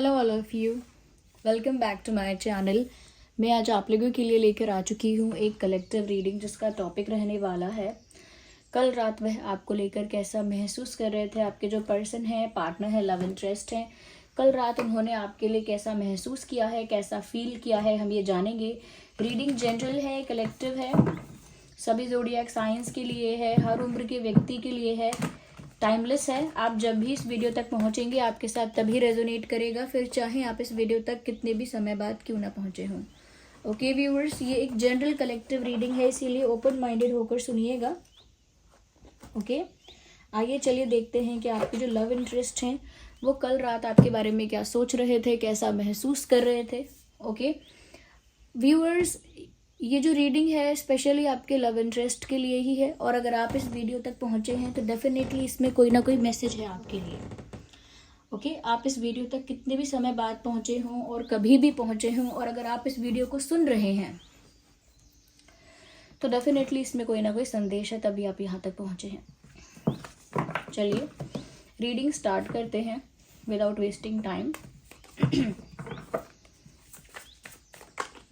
Hello all of you, welcome back to my channel. मैं आज आप लोगों के लिए लेकर आ चुकी हूँ एक कलेक्टिव रीडिंग जिसका टॉपिक रहने वाला है कल रात वह आपको लेकर कैसा महसूस कर रहे थे। आपके जो पर्सन है, पार्टनर है, लव इंटरेस्ट है, कल रात उन्होंने आपके लिए कैसा महसूस किया है, कैसा फील किया है, हम ये जानेंगे। रीडिंग जनरल है, कलेक्टिव है, सभी ज़ोडिएक साइंस के लिए है, हर उम्र के व्यक्ति के लिए है, टाइमलेस है। आप जब भी इस वीडियो तक पहुंचेंगे आपके साथ तभी रेजोनेट करेगा, फिर चाहे आप इस वीडियो तक कितने भी समय बाद क्यों ना पहुंचे हों। ओके व्यूअर्स, ये एक जनरल कलेक्टिव रीडिंग है, इसीलिए ओपन माइंडेड होकर सुनिएगा। ओके, आइए चलिए देखते हैं कि आपके जो लव इंटरेस्ट हैं वो कल रात आपके बारे में क्या सोच रहे थे, कैसा महसूस कर रहे थे। ओके व्यूअर्स, ये जो रीडिंग है स्पेशली आपके लव इंटरेस्ट के लिए ही है, और अगर आप इस वीडियो तक पहुंचे हैं तो डेफिनेटली इसमें कोई ना कोई मैसेज है आपके लिए। ओके, आप इस वीडियो तक कितने भी समय बाद पहुंचे हों और कभी भी पहुंचे हों, और अगर आप इस वीडियो को सुन रहे हैं तो डेफिनेटली इसमें कोई ना कोई संदेश है, तभी आप यहाँ तक पहुंचे हैं। चलिए रीडिंग स्टार्ट करते हैं विदाउट वेस्टिंग टाइम।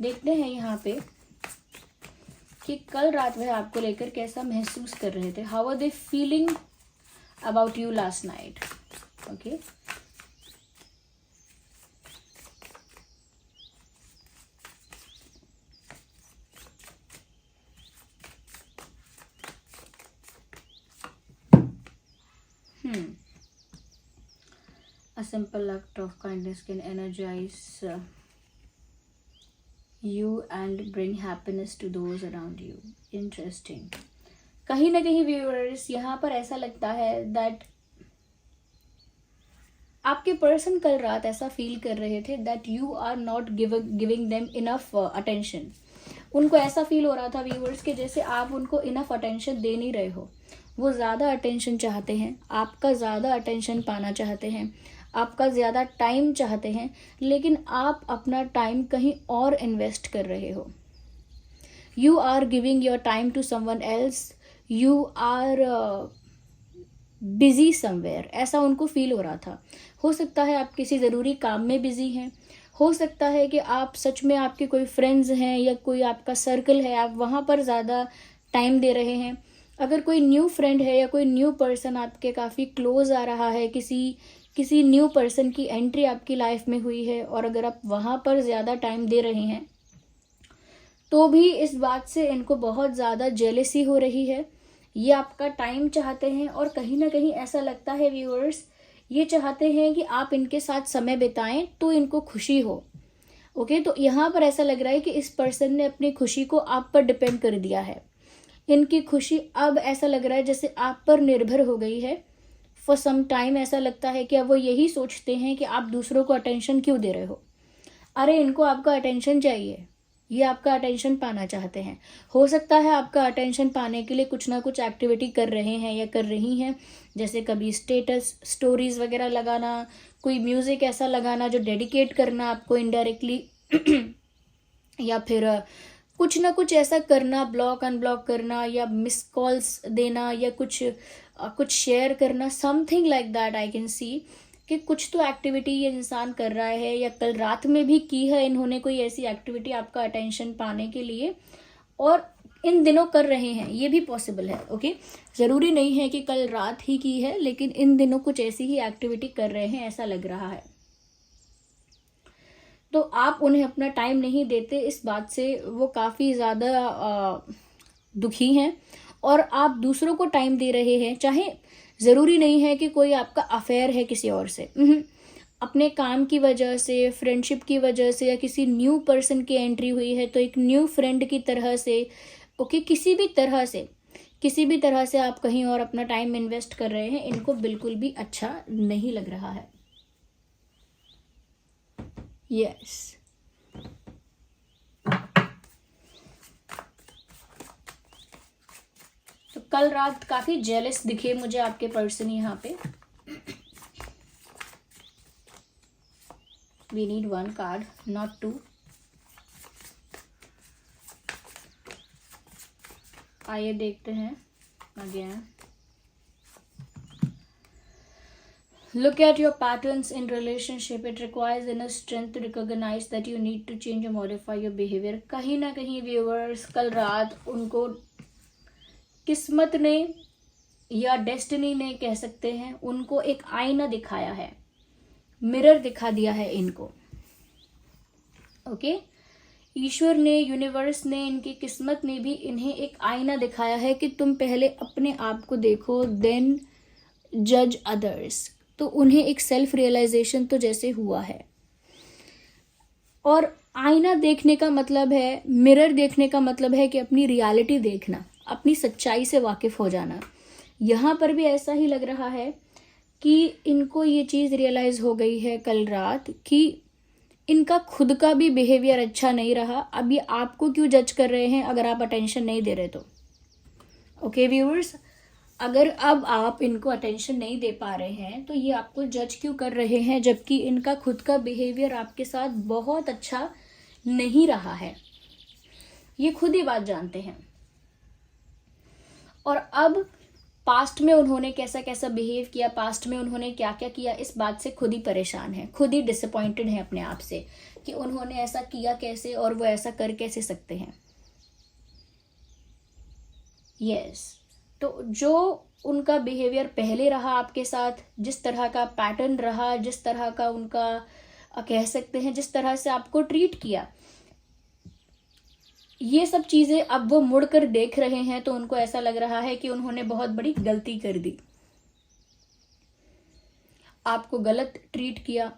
देखते हैं यहाँ पे कि कल रात वह आपको लेकर कैसा महसूस कर रहे थे। How are they feeling about you last night. Okay, a simple act of kindness can energize you and bring happiness to those around you. Interesting. कहीं ना कहीं व्यूअर्स यहाँ पर ऐसा लगता है दैट आपके पर्सन कल रात ऐसा फील कर रहे थे that you are not giving them enough attention. उनको ऐसा फील हो रहा था व्यूअर्स कि जैसे आप उनको इनफ अटेंशन दे नहीं रहे हो। वो ज़्यादा अटेंशन चाहते हैं, आपका ज़्यादा अटेंशन पाना चाहते हैं, आपका ज़्यादा टाइम चाहते हैं, लेकिन आप अपना टाइम कहीं और इन्वेस्ट कर रहे हो। You are giving your time to someone else, you are busy somewhere, ऐसा उनको फील हो रहा था। हो सकता है आप किसी ज़रूरी काम में बिजी हैं, हो सकता है कि आप सच में आपके कोई फ्रेंड्स हैं या कोई आपका सर्कल है, आप वहाँ पर ज़्यादा टाइम दे रहे हैं। अगर कोई न्यू फ्रेंड है या कोई न्यू पर्सन आपके काफ़ी क्लोज आ रहा है, किसी न्यू पर्सन की एंट्री आपकी लाइफ में हुई है, और अगर आप वहाँ पर ज़्यादा टाइम दे रहे हैं तो भी इस बात से इनको बहुत ज़्यादा जेलसी हो रही है। ये आपका टाइम चाहते हैं, और कहीं ना कहीं ऐसा लगता है व्यूअर्स, ये चाहते हैं कि आप इनके साथ समय बिताएं तो इनको खुशी हो। ओके, तो यहाँ पर ऐसा लग रहा है कि इस पर्सन ने अपनी खुशी को आप पर डिपेंड कर दिया है। इनकी खुशी अब ऐसा लग रहा है जैसे आप पर निर्भर हो गई है। फॉर सम टाइम ऐसा लगता है कि अब वो यही सोचते हैं कि आप दूसरों को अटेंशन क्यों दे रहे हो। अरे इनको आपका अटेंशन चाहिए, ये आपका अटेंशन पाना चाहते हैं। हो सकता है आपका अटेंशन पाने के लिए कुछ ना कुछ एक्टिविटी कर रहे हैं या कर रही हैं, जैसे कभी स्टेटस स्टोरीज वगैरह लगाना, कोई म्यूजिक ऐसा लगाना जो डेडिकेट करना आपको इनडायरेक्टली या फिर कुछ ना कुछ ऐसा करना, ब्लॉक अनब्लॉक करना या मिस कॉल्स देना या कुछ शेयर करना, something like that. I can see कि कुछ तो एक्टिविटी ये इंसान कर रहा है, या कल रात में भी की है इन्होंने कोई ऐसी एक्टिविटी आपका अटेंशन पाने के लिए, और इन दिनों कर रहे हैं, ये भी पॉसिबल है। ओके, ज़रूरी नहीं है कि कल रात ही की है, लेकिन इन दिनों कुछ ऐसी ही एक्टिविटी कर रहे हैं, ऐसा लग रहा है। तो आप उन्हें अपना टाइम नहीं देते, इस बात से वो काफ़ी ज़्यादा दुखी हैं, और आप दूसरों को टाइम दे रहे हैं। चाहे ज़रूरी नहीं है कि कोई आपका अफेयर है किसी और से, अपने काम की वजह से, फ्रेंडशिप की वजह से, या किसी न्यू पर्सन की एंट्री हुई है तो एक न्यू फ्रेंड की तरह से, ओके, किसी भी तरह से आप कहीं और अपना टाइम इन्वेस्ट कर रहे हैं। इनको बिल्कुल भी अच्छा नहीं लग रहा है। यस, तो कल रात काफी जेलस दिखे मुझे आपके पर्सन यहाँ पे। We need one card, not two. आइए देखते हैं again. Look at your patterns in relationship. It requires inner strength to recognize that you need to change or modify your behavior. कहीं ना कहीं व्यूअर्स कल रात उनको किस्मत ने या डेस्टिनी ने, कह सकते हैं, उनको एक आईना दिखाया है, मिरर दिखा दिया है इनको. ओके, ईश्वर ने, यूनिवर्स ने, इनकी किस्मत ने भी इन्हें एक आईना दिखाया है कि तुम पहले अपने आप को देखो, देन जज अदर्स. तो उन्हें एक सेल्फ रियलाइजेशन तो जैसे हुआ है. और आईना देखने का मतलब है, मिरर देखने का मतलब है कि अपनी रियलिटी देखना, अपनी सच्चाई से वाकिफ हो जाना. यहाँ पर भी ऐसा ही लग रहा है कि इनको ये चीज़ रियलाइज हो गई है कल रात कि इनका खुद का भी बिहेवियर अच्छा नहीं रहा. अभी आपको क्यों जज कर रहे हैं अगर आप अटेंशन नहीं दे रहे तो. ओके व्यूअर्स, अगर अब आप इनको अटेंशन नहीं दे पा रहे हैं तो ये आपको जज क्यों कर रहे हैं, जबकि इनका खुद का बिहेवियर आपके साथ बहुत अच्छा नहीं रहा है. ये खुद ही बात जानते हैं. और अब पास्ट में उन्होंने कैसा कैसा बिहेव किया, पास्ट में उन्होंने क्या क्या किया, इस बात से खुद ही परेशान है, खुद ही डिसअपॉइंटेड है अपने आप से कि उन्होंने ऐसा किया कैसे और वो ऐसा कर कैसे सकते हैं. यस, तो जो उनका बिहेवियर पहले रहा आपके साथ, जिस तरह का पैटर्न रहा, जिस तरह का उनका कह सकते हैं, जिस तरह से आपको ट्रीट किया, ये सब चीज़ें अब वो मुड़कर देख रहे हैं तो उनको ऐसा लग रहा है कि उन्होंने बहुत बड़ी गलती कर दी. आपको गलत ट्रीट किया,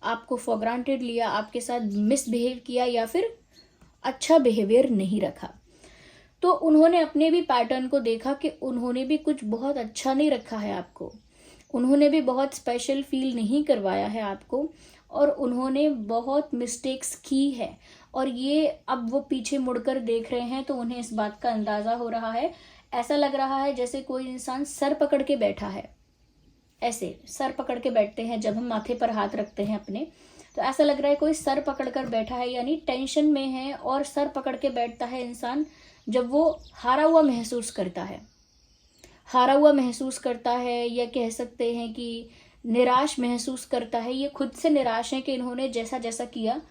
आपको फॉर ग्रांटेड लिया, आपके साथ मिसबिहेव किया या फिर अच्छा बिहेवियर नहीं रखा. तो उन्होंने अपने भी पैटर्न को देखा कि उन्होंने भी कुछ बहुत अच्छा नहीं रखा है आपको, उन्होंने भी बहुत स्पेशल फील नहीं करवाया है आपको, और उन्होंने बहुत मिस्टेक्स की है. और ये अब वो पीछे मुड़कर देख रहे हैं तो उन्हें इस बात का अंदाज़ा हो रहा है. ऐसा लग रहा है जैसे कोई इंसान सर पकड़ के बैठा है. ऐसे सर पकड़ के बैठते हैं जब हम माथे पर हाथ रखते हैं अपने, तो ऐसा लग रहा है कोई सर पकड़ कर बैठा है, यानी टेंशन में है. और सर पकड़ के बैठता है इंसान जब वो हारा हुआ महसूस करता है, हारा हुआ महसूस करता है, या कह सकते हैं कि निराश महसूस करता है. ये खुद से निराश है कि इन्होंने जैसा जैसा किया.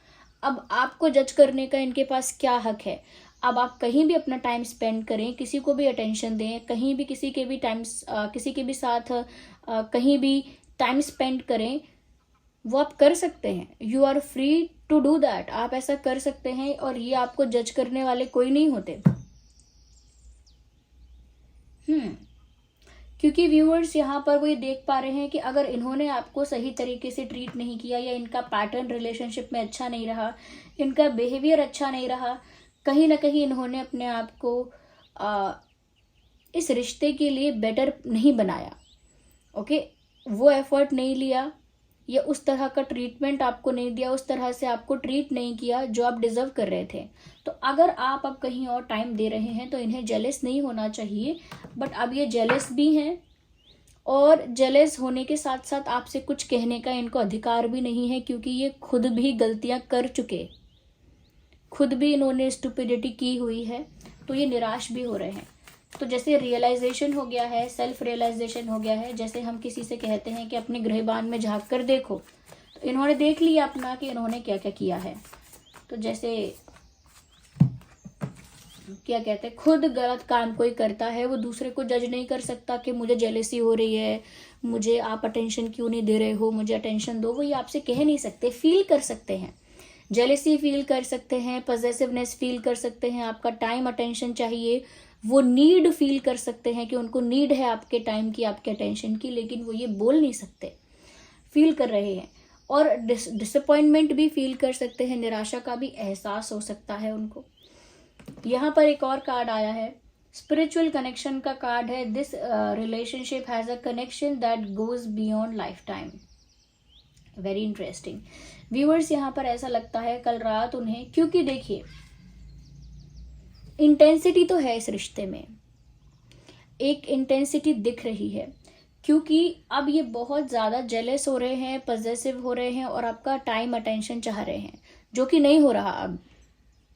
अब आपको जज करने का इनके पास क्या हक है. अब आप कहीं भी अपना टाइम स्पेंड करें, किसी को भी अटेंशन दें, कहीं भी किसी के भी किसी के भी साथ कहीं भी टाइम स्पेंड करें, वो आप कर सकते हैं. You are free to do that. आप ऐसा कर सकते हैं और ये आपको जज करने वाले कोई नहीं होते. क्योंकि व्यूअर्स यहाँ पर वो ये देख पा रहे हैं कि अगर इन्होंने आपको सही तरीके से ट्रीट नहीं किया, या इनका पैटर्न रिलेशनशिप में अच्छा नहीं रहा, इनका बिहेवियर अच्छा नहीं रहा, कहीं ना कहीं इन्होंने अपने आप को इस रिश्ते के लिए बेटर नहीं बनाया. ओके, वो एफर्ट नहीं लिया, या उस तरह का ट्रीटमेंट आपको नहीं दिया, उस तरह से आपको ट्रीट नहीं किया जो आप डिजर्व कर रहे थे. तो अगर आप अब कहीं और टाइम दे रहे हैं तो इन्हें जेलस नहीं होना चाहिए. बट अब ये जेलस भी हैं, और जेलस होने के साथ साथ आपसे कुछ कहने का इनको अधिकार भी नहीं है, क्योंकि ये खुद भी गलतियां कर चुके, खुद भी इन्होंने स्टुपिडिटी की हुई है. तो ये निराश भी हो रहे हैं. तो जैसे रियलाइजेशन हो गया है, सेल्फ रियलाइजेशन हो गया है, जैसे हम किसी से कहते हैं कि अपने गृहबान में झांक कर देखो, तो इन्होंने देख लिया अपना कि इन्होंने क्या क्या किया है. तो जैसे क्या कहते हैं, खुद गलत काम कोई करता है वो दूसरे को जज नहीं कर सकता कि मुझे जेलेसी हो रही है, मुझे आप अटेंशन क्यों नहीं दे रहे हो, मुझे अटेंशन दो. वो ये आपसे कह नहीं सकते, फील कर सकते हैं. जेलेसी फील कर सकते हैं, पॉसेसिवनेस फील कर सकते हैं, आपका टाइम अटेंशन चाहिए, वो नीड फील कर सकते हैं कि उनको नीड है आपके टाइम की, आपके अटेंशन की, लेकिन वो ये बोल नहीं सकते, फील कर रहे हैं. और डिसअपॉइंटमेंट भी फील कर सकते हैं, निराशा का भी एहसास हो सकता है उनको. यहाँ पर एक और कार्ड आया है, स्पिरिचुअल कनेक्शन का कार्ड है. This relationship has a connection that goes beyond life time. Very interesting viewers. यहाँ पर ऐसा लगता है कल रात उन्हें, क्योंकि देखिए इंटेंसिटी तो है इस रिश्ते में, एक इंटेंसिटी दिख रही है, क्योंकि अब ये बहुत ज़्यादा जेलस हो रहे हैं, पॉसेसिव हो रहे हैं, और आपका टाइम अटेंशन चाह रहे हैं, जो कि नहीं हो रहा अब.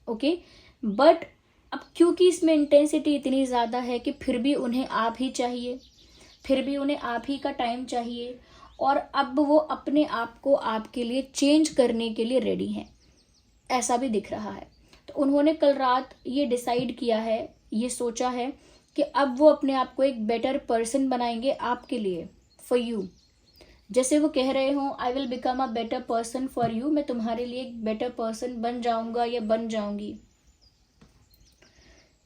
ओके, बट अब क्योंकि इसमें इंटेंसिटी इतनी ज़्यादा है कि फिर भी उन्हें आप ही चाहिए, फिर भी उन्हें आप ही का टाइम चाहिए, और अब वो अपने आप को आपके लिए चेंज करने के लिए रेडी हैं, ऐसा भी दिख रहा है। तो उन्होंने कल रात ये डिसाइड किया है, ये सोचा है कि अब वो अपने आप को एक बेटर पर्सन बनाएंगे आपके लिए, फॉर यू। जैसे वो कह रहे हो, I will become a better person for you, मैं तुम्हारे लिए एक बेटर पर्सन बन जाऊंगा या बन जाऊंगी।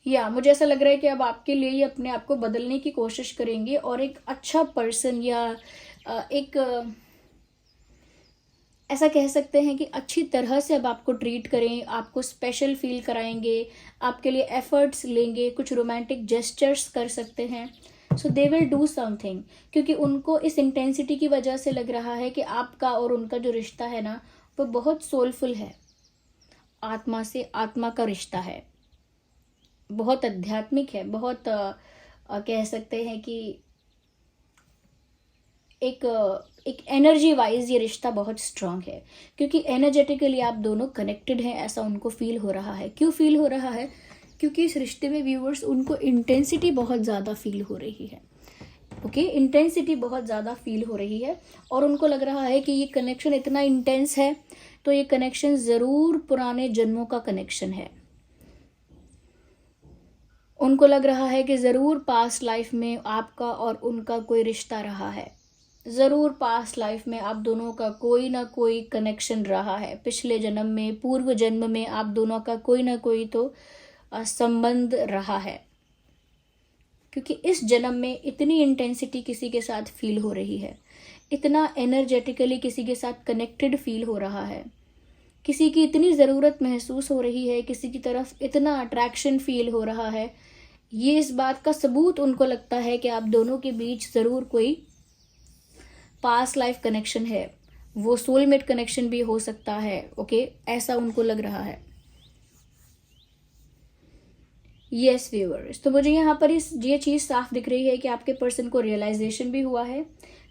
या मुझे ऐसा लग रहा है कि अब आपके लिए ये अपने आप को बदलने की कोशिश करेंगे और एक अच्छा पर्सन या एक ऐसा कह सकते हैं कि अच्छी तरह से अब आपको ट्रीट करें, आपको स्पेशल फील कराएंगे, आपके लिए एफर्ट्स लेंगे, कुछ रोमांटिक जेस्चर्स कर सकते हैं। सो दे विल डू समथिंग, क्योंकि उनको इस इंटेंसिटी की वजह से लग रहा है कि आपका और उनका जो रिश्ता है ना, वो बहुत सोलफुल है, आत्मा से आत्मा का रिश्ता है, बहुत आध्यात्मिक है, बहुत कह सकते हैं कि एक एक एनर्जी वाइज ये रिश्ता बहुत स्ट्रांग है, क्योंकि एनर्जेटिकली आप दोनों कनेक्टेड हैं, ऐसा उनको फील हो रहा है। क्यों फील हो रहा है? क्योंकि इस रिश्ते में व्यूवर्स उनको इंटेंसिटी बहुत ज़्यादा फील हो रही है। ओके, इंटेंसिटी बहुत ज़्यादा फील हो रही है और उनको लग रहा है कि ये कनेक्शन इतना इंटेंस है, तो ये कनेक्शन ज़रूर पुराने जन्मों का कनेक्शन है। उनको लग रहा है कि ज़रूर पास्ट लाइफ में आपका और उनका कोई रिश्ता रहा है, ज़रूर पास्ट लाइफ में आप दोनों का कोई ना कोई कनेक्शन रहा है, पिछले जन्म में, पूर्व जन्म में आप दोनों का कोई ना कोई तो संबंध रहा है, क्योंकि इस जन्म में इतनी इंटेंसिटी किसी के साथ फील हो रही है, इतना एनर्जेटिकली किसी के साथ कनेक्टेड फील हो रहा है, किसी की इतनी ज़रूरत महसूस हो रही है, किसी की तरफ इतना अट्रैक्शन फील हो रहा है। ये इस बात का सबूत उनको लगता है कि आप दोनों के बीच ज़रूर कोई पास्ट लाइफ कनेक्शन है, वो सोलमेट कनेक्शन भी हो सकता है। ओके, ऐसा उनको लग रहा है। यस व्यूअर्स, तो मुझे यहाँ पर ये चीज़ साफ दिख रही है कि आपके पर्सन को रियलाइजेशन भी हुआ है,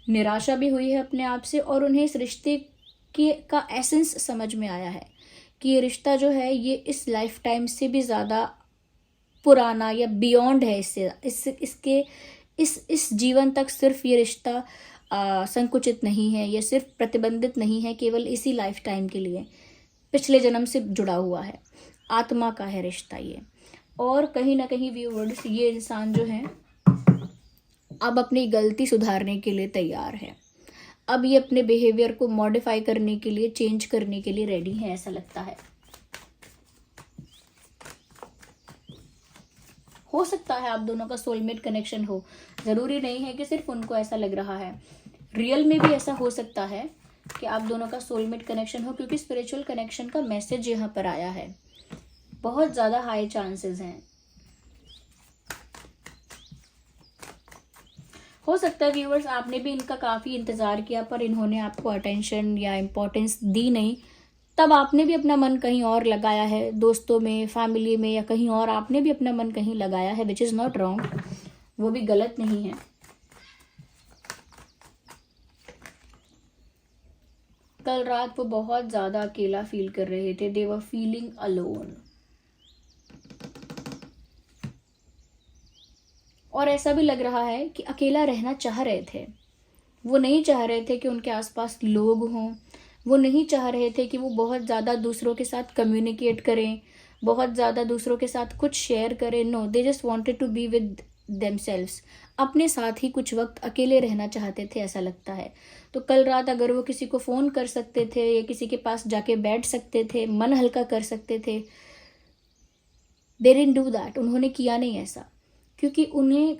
निराशा भी हुई है अपने आप से, और उन्हें इस रिश्ते का एसेंस समझ में आया है कि ये रिश्ता जो है ये इस लाइफ टाइम से भी ज़्यादा पुराना या बियॉन्ड है, इसके इस जीवन तक सिर्फ ये रिश्ता संकुचित नहीं है, ये सिर्फ प्रतिबंधित नहीं है केवल इसी लाइफ टाइम के लिए, पिछले जन्म से जुड़ा हुआ है, आत्मा का है रिश्ता ये। और कहीं ना कहीं व्यूअर्स, ये इंसान जो है अब अपनी गलती सुधारने के लिए तैयार है, अब ये अपने बिहेवियर को मॉडिफाई करने के लिए, चेंज करने के लिए रेडी है, ऐसा लगता है। हो सकता है आप दोनों का सोलमेट कनेक्शन हो, ज़रूरी नहीं है कि सिर्फ उनको ऐसा लग रहा है, रियल में भी ऐसा हो सकता है कि आप दोनों का सोलमेट कनेक्शन हो, क्योंकि स्पिरिचुअल कनेक्शन का मैसेज यहाँ पर आया है, बहुत ज़्यादा हाई चांसेस हैं। हो सकता है व्यूअर्स आपने भी इनका काफ़ी इंतज़ार किया, पर इन्होंने आपको अटेंशन या इम्पोर्टेंस दी नहीं, तब आपने भी अपना मन कहीं और लगाया है, दोस्तों में, फैमिली में, या कहीं और आपने भी अपना मन कहीं लगाया है, विच इज़ नॉट रॉन्ग, वो भी गलत नहीं है। कल रात वो बहुत ज़्यादा अकेला फील कर रहे थे, दे वर फीलिंग अलोन, और ऐसा भी लग रहा है कि अकेला रहना चाह रहे थे, वो नहीं चाह रहे थे कि उनके आसपास लोग हों, वो नहीं चाह रहे थे कि वो बहुत ज़्यादा दूसरों के साथ कम्युनिकेट करें, बहुत ज़्यादा दूसरों के साथ कुछ शेयर करें। No, they just wanted to be with themselves, अपने साथ ही कुछ वक्त अकेले रहना चाहते थे, ऐसा लगता है। तो कल रात अगर वो किसी को फ़ोन कर सकते थे या किसी के पास जाके बैठ सकते थे, मन हल्का कर सकते थे, दे डिडंट डू दैट, उन्होंने किया नहीं ऐसा, क्योंकि उन्हें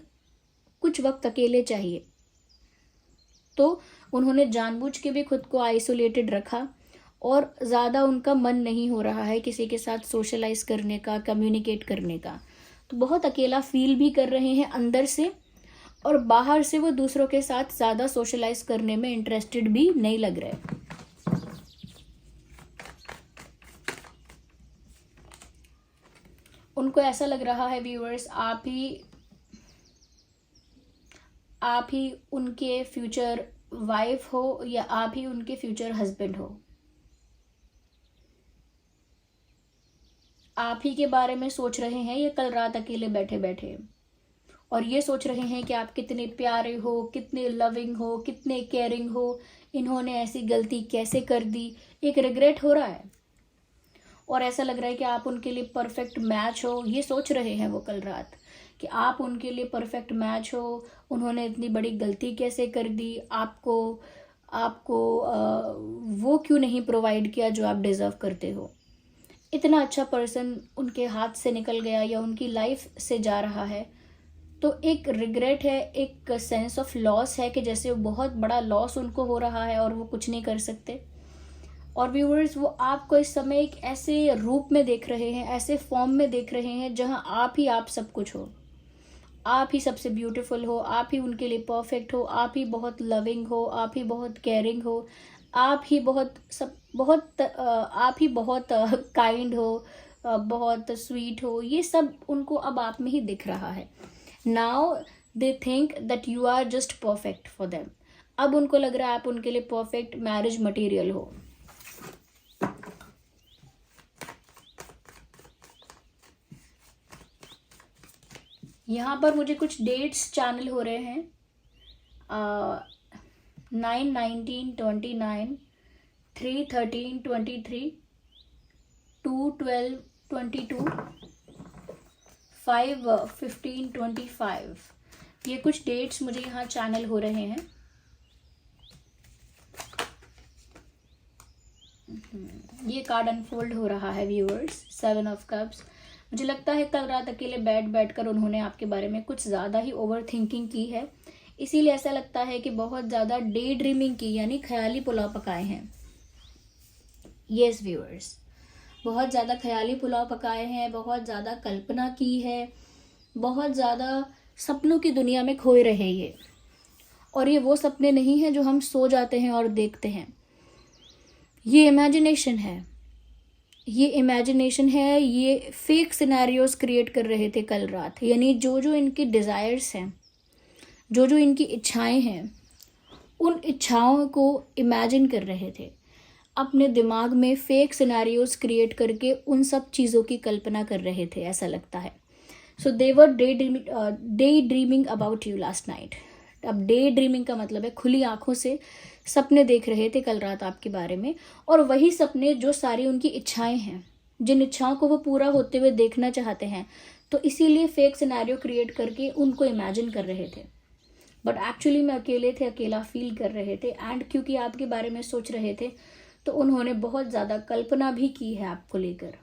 कुछ वक्त अकेले चाहिए। तो उन्होंने जानबूझ के भी खुद को आइसोलेटेड रखा, और ज़्यादा उनका मन नहीं हो रहा है किसी के साथ सोशलाइज करने का, कम्युनिकेट करने का, तो बहुत अकेला फील भी कर रहे हैं अंदर से, और बाहर से वो दूसरों के साथ ज़्यादा सोशलाइज करने में इंटरेस्टेड भी नहीं लग रहे। उनको ऐसा लग रहा है व्यूअर्स, आप ही उनके फ्यूचर वाइफ हो या आप ही उनके फ्यूचर हस्बैंड हो, आप ही के बारे में सोच रहे हैं ये कल रात अकेले बैठे बैठे। और ये सोच रहे हैं कि आप कितने प्यारे हो, कितने लविंग हो, कितने केयरिंग हो, इन्होंने ऐसी गलती कैसे कर दी। एक रिग्रेट हो रहा है और ऐसा लग रहा है कि आप उनके लिए परफेक्ट मैच हो। ये सोच रहे हैं वो कल रात कि आप उनके लिए परफेक्ट मैच हो, उन्होंने इतनी बड़ी गलती कैसे कर दी, आपको आपको वो क्यों नहीं प्रोवाइड किया जो आप डिज़र्व करते हो। इतना अच्छा पर्सन उनके हाथ से निकल गया या उनकी लाइफ से जा रहा है, तो एक रिग्रेट है, एक सेंस ऑफ लॉस है कि जैसे बहुत बड़ा लॉस उनको हो रहा है और वो कुछ नहीं कर सकते। और व्यूअर्स, वो आपको इस समय एक ऐसे रूप में देख रहे हैं, ऐसे फॉर्म में देख रहे हैं जहां आप ही आप सब कुछ हो, आप ही सबसे ब्यूटीफुल हो, आप ही उनके लिए परफेक्ट हो, आप ही बहुत लविंग हो, आप ही बहुत केयरिंग हो, आप ही बहुत सब बहुत आप ही बहुत काइंड हो, बहुत स्वीट हो। ये सब उनको अब आप में ही दिख रहा है। Now they think that you are just perfect for them. अब उनको लग रहा है आप उनके लिए परफेक्ट मैरिज मटेरियल हो। यहाँ पर मुझे कुछ डेट्स चैनल हो रहे हैं, 9/19/29, 3/13/23, 2/12/22, 5/15/25। ये कुछ डेट्स मुझे यहाँ चैनल हो रहे हैं। ये कार्ड अनफोल्ड हो रहा है व्यूअर्स, 7 ऑफ कप्स। मुझे लगता है कल रात अकेले बैठ कर उन्होंने आपके बारे में कुछ ज़्यादा ही ओवर थिंकिंग की है, इसीलिए ऐसा लगता है कि बहुत ज़्यादा डे ड्रीमिंग की, यानी ख्याली पुलाव पकाए हैं। यस व्यूअर्स, बहुत ज़्यादा ख्याली पुलाव पकाए हैं, बहुत ज़्यादा कल्पना की है, बहुत ज़्यादा सपनों की दुनिया में खोए रहे ये। और ये वो सपने नहीं हैं जो हम सो जाते हैं और देखते हैं, ये इमेजिनेशन है, ये इमेजिनेशन है। ये फेक सिनेरियोज क्रिएट कर रहे थे कल रात, यानी जो जो इनकी डिज़ायर्स हैं, जो जो इनकी इच्छाएं हैं, उन इच्छाओं को इमेजिन कर रहे थे अपने दिमाग में, फेक सिनेरियोज क्रिएट करके उन सब चीज़ों की कल्पना कर रहे थे, ऐसा लगता है। So they were day dreaming about you last night. अब डे ड्रीमिंग का मतलब है खुली आंखों से सपने देख रहे थे कल रात आपके बारे में, और वही सपने जो सारी उनकी इच्छाएं हैं, जिन इच्छाओं को वो पूरा होते हुए देखना चाहते हैं, तो इसीलिए फेक सिनेरियो क्रिएट करके उनको इमेजिन कर रहे थे। बट एक्चुअली में अकेले थे, अकेला फील कर रहे थे, एंड क्योंकि आपके बारे में सोच रहे थे तो उन्होंने बहुत ज़्यादा कल्पना भी की है आपको लेकर।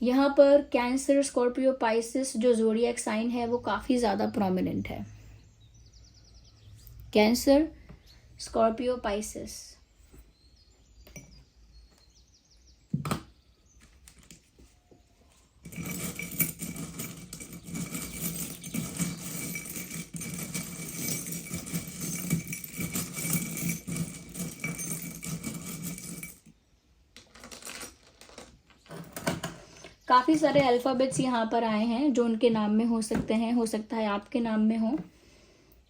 यहाँ पर कैंसर, स्कॉर्पियो, पाइसिस जो ज़ोडिएक साइन है वो काफ़ी ज़्यादा प्रोमिनेंट है। Cancer, Scorpio, Pisces. काफ़ी सारे अल्फ़ाबेट्स यहाँ पर आए हैं जो उनके नाम में हो सकते हैं, हो सकता है आपके नाम में हो।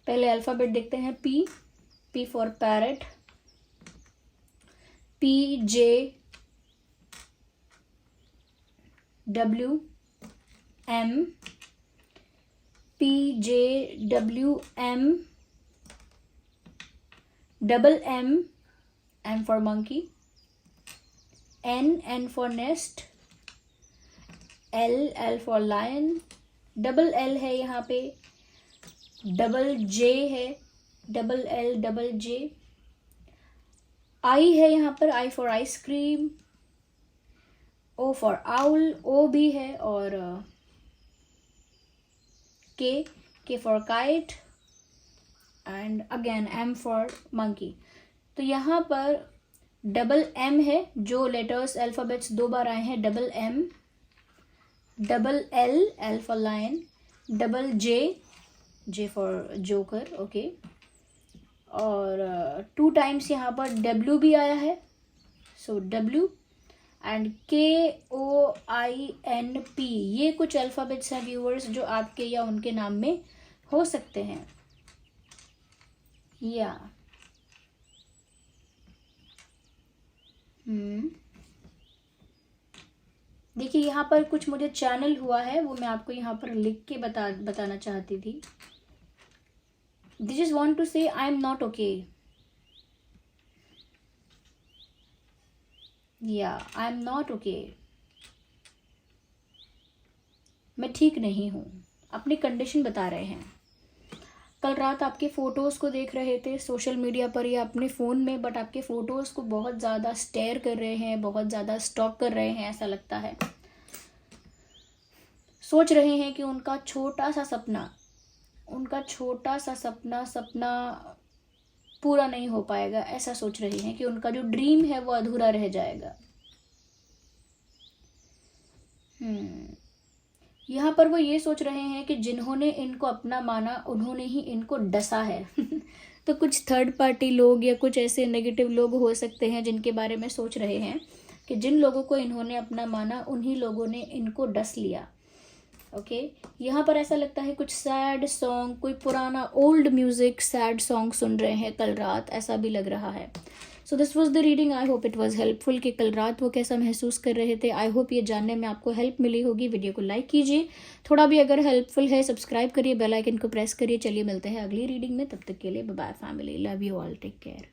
पहले अल्फ़ाबेट देखते हैं। P, P for parrot, P J W M, P J W M, double M, M for monkey, N for nest, L for lion, double L है यहाँ पे, डबल जे है, double L double J, I है यहाँ पर, I for ice cream, O for owl, O भी है, और K for kite, and again M for monkey. तो यहाँ पर डबल एम है, जो लेटर्स अल्फ़ाबेट्स 2 बार आए हैं, double M, double L, L for lion, double J, J for joker, okay, और 2 टाइम्स यहाँ पर डब्ल्यू भी आया है, सो डब्ल्यू, एंड KOINP। ये कुछ अल्फ़ाबेट्स हैं व्यूअर्स जो आपके या उनके नाम में हो सकते हैं। या देखिए यहाँ पर कुछ मुझे चैनल हुआ है, वो मैं आपको यहाँ पर लिख के बताना चाहती थी. They just want to say I am not okay. Yeah, I am not okay. मैं ठीक नहीं हूँ, अपनी कंडीशन बता रहे हैं. कल रात आपके फ़ोटोज़ को देख रहे थे सोशल मीडिया पर या अपने फ़ोन में, बट आपके फ़ोटोज़ को बहुत ज़्यादा स्टेयर कर रहे हैं, बहुत ज़्यादा स्टॉक कर रहे हैं, ऐसा लगता है. सोच रहे हैं कि उनका छोटा सा सपना पूरा नहीं हो पाएगा. ऐसा सोच रहे हैं कि उनका जो ड्रीम है वो अधूरा रह जाएगा. यहाँ पर वो ये सोच रहे हैं कि जिन्होंने इनको अपना माना उन्होंने ही इनको डसा है. तो कुछ थर्ड पार्टी लोग या कुछ ऐसे नेगेटिव लोग हो सकते हैं जिनके बारे में सोच रहे हैं कि जिन लोगों को इन्होंने अपना माना उन्हीं लोगों ने इनको डस लिया. ओके यहाँ पर ऐसा लगता है कुछ सैड सॉन्ग, कोई पुराना ओल्ड म्यूज़िक सैड सॉन्ग सुन रहे हैं कल रात, ऐसा भी लग रहा है. So this was the reading. I hope it was helpful कि कल रात वो कैसा महसूस कर रहे थे. आई होप ये जानने में आपको हेल्प मिली होगी. वीडियो को लाइक कीजिए, थोड़ा भी अगर हेल्पफुल है सब्सक्राइब करिए, बेल आइकन को प्रेस करिए. चलिए मिलते हैं अगली रीडिंग में, तब तक के लिए bye bye family. Love you all, take care.